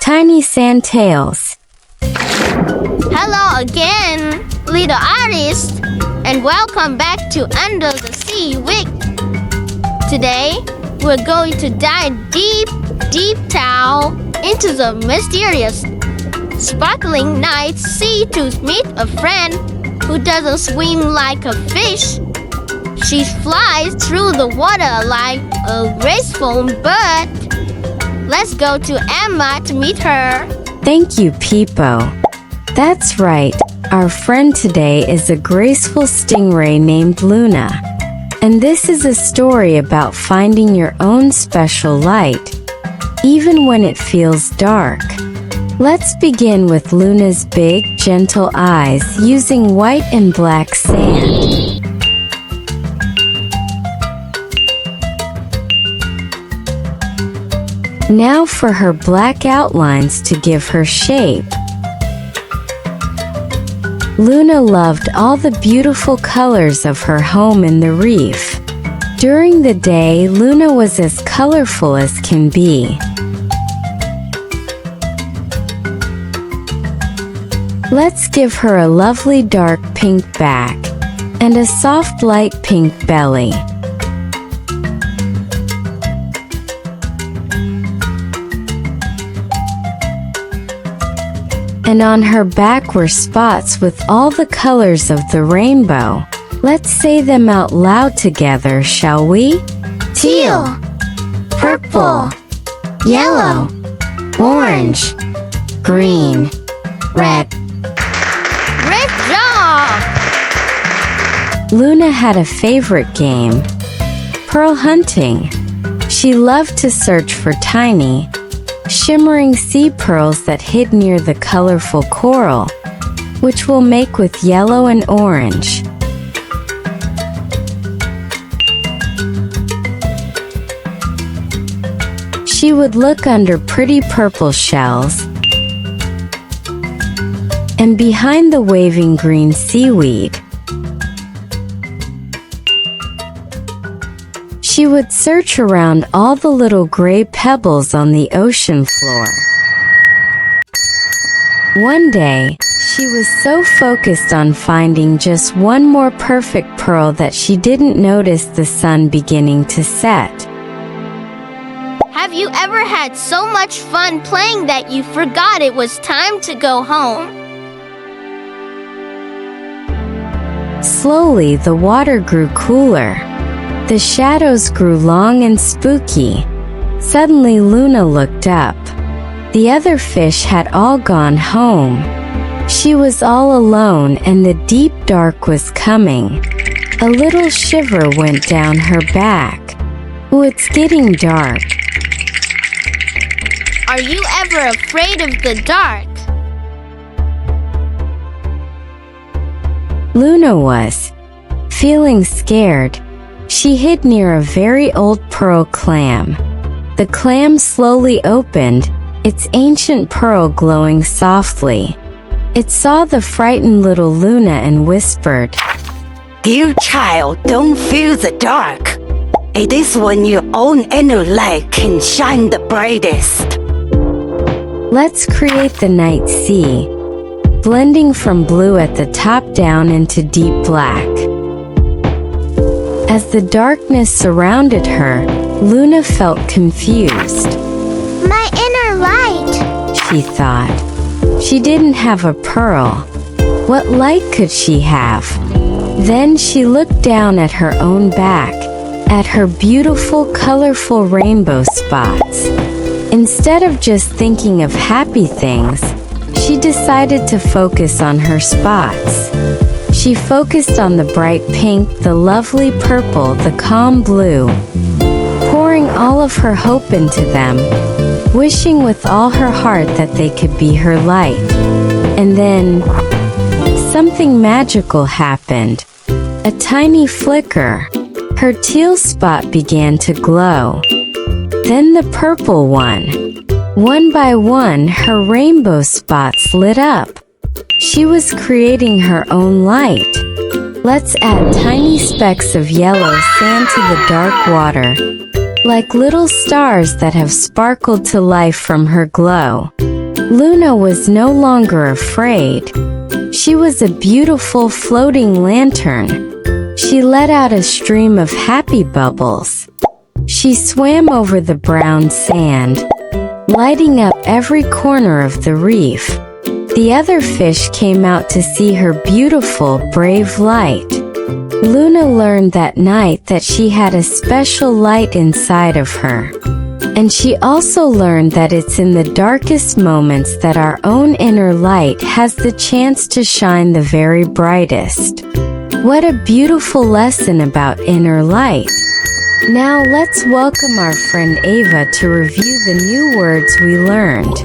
Tiny Sandtails. Hello again, little artist, and welcome back to Under the Sea Week. Today, we're going to dive deep down into the mysterious, sparkling night sea to meet a friend who doesn't swim like a fish. She flies through the water like a graceful bird. Let's go to Emma to meet her. Thank you, Pipo. That's right. Our friend today is a graceful stingray named Luna. And this is a story about finding your own special light, even when it feels dark. Let's begin with Luna's big, gentle eyes using white and black sand. Now for her black outlines to give her shape. Luna loved all the beautiful colors of her home in the reef. During the day, Luna was as colorful as can be. Let's give her a lovely dark pink back and a soft light pink belly. And on her back were spots with all the colors of the rainbow. Let's say them out loud together, shall we? Teal, purple, Yellow, orange, green, red. Great job! Luna had a favorite game, pearl hunting. She loved to search for tiny, shimmering sea pearls that hid near the colorful coral, which we'll make with yellow and orange. She would look under pretty purple shells and behind the waving green seaweed. She would search around all the little gray pebbles on the ocean floor. One day, she was so focused on finding just one more perfect pearl that she didn't notice the sun beginning to set. Have you ever had so much fun playing that you forgot it was time to go home? Slowly, the water grew cooler. The shadows grew long and spooky. Suddenly, Luna looked up. The other fish had all gone home. She was all alone and the deep dark was coming. A little shiver went down her back. Oh, it's getting dark. Are you ever afraid of the dark? Luna was. Feeling scared, she hid near a very old pearl clam. The clam slowly opened, its ancient pearl glowing softly. It saw the frightened little Luna and whispered, "Dear child, don't fear the dark. It is when your own inner light can shine the brightest." Let's create the night sea, blending from blue at the top down into deep black. As the darkness surrounded her, Luna felt confused. My inner light, she thought. She didn't have a pearl. What light could she have? Then she looked down at her own back, at her beautiful, colorful rainbow spots. Instead of just thinking of happy things, she decided to focus on her spots. She focused on the bright pink, the lovely purple, the calm blue, pouring all of her hope into them, wishing with all her heart that they could be her light. And then, something magical happened. A tiny flicker. Her teal spot began to glow. Then the purple one. One by one, her rainbow spots lit up. She was creating her own light. Let's add tiny specks of yellow sand to the dark water, like little stars that have sparkled to life from her glow. Luna was no longer afraid. She was a beautiful floating lantern. She let out a stream of happy bubbles. She swam over the brown sand, lighting up every corner of the reef. The other fish came out to see her beautiful, brave light. Luna learned that night that she had a special light inside of her. And she also learned that it's in the darkest moments that our own inner light has the chance to shine the very brightest. What a beautiful lesson about inner light. Now let's welcome our friend Ava to review the new words we learned.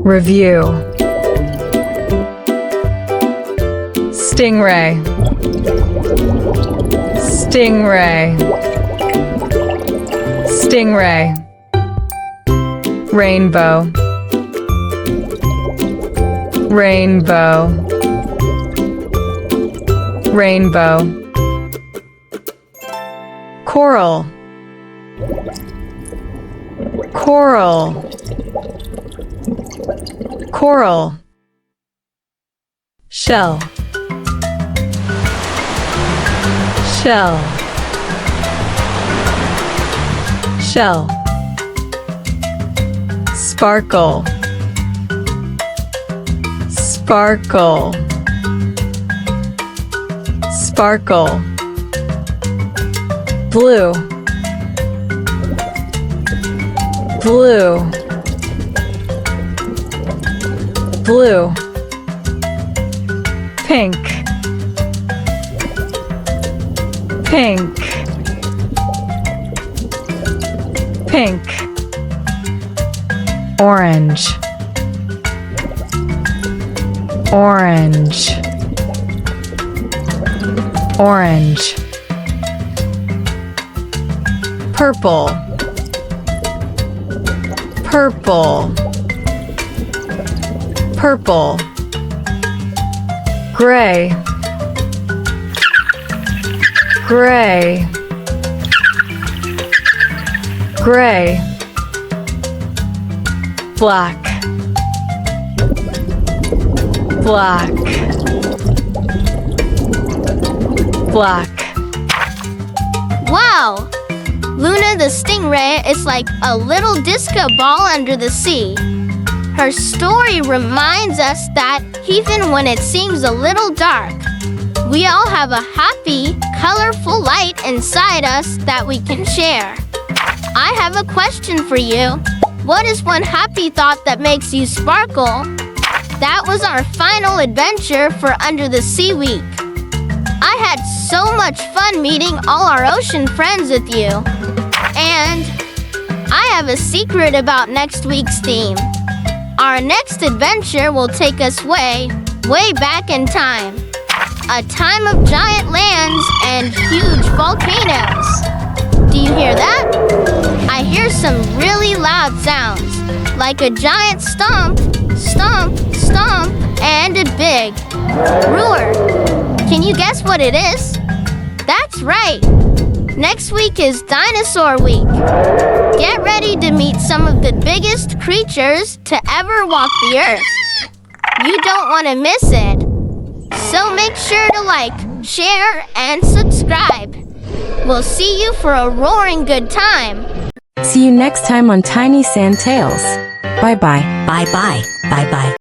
Review. Stingray. Stingray. Stingray. Rainbow. Rainbow. Rainbow. Coral. Coral. Coral. Shell. Shell. Shell. Sparkle. Sparkle. Sparkle. Blue. Blue. Blue. Pink. Pink. Pink. Orange. Orange. Orange. Purple. Purple. Purple. Gray. Gray. Gray. Black. Black. Black. Wow! Luna the Stingray is like a little disco ball under the sea. Her story reminds us that even when it seems a little dark, we all have a happy, colorful light inside us that we can share. I have a question for you. What is one happy thought that makes you sparkle? That was our final adventure for Under the Sea Week. I had so much fun meeting all our ocean friends with you. And I have a secret about next week's theme. Our next adventure will take us way, way back in time. A time of giant lands and huge volcanoes. Do you hear that? I hear some really loud sounds, like a giant stomp, stomp, stomp, and a big roar. Can you guess what it is? That's right. Next week is Dinosaur Week. Get ready to meet some of the biggest creatures to ever walk the earth. You don't want to miss it. So make sure to like, share, and subscribe. We'll see you for a roaring good time. See you next time on Tiny Sand Tales. Bye-bye. Bye bye. Bye bye.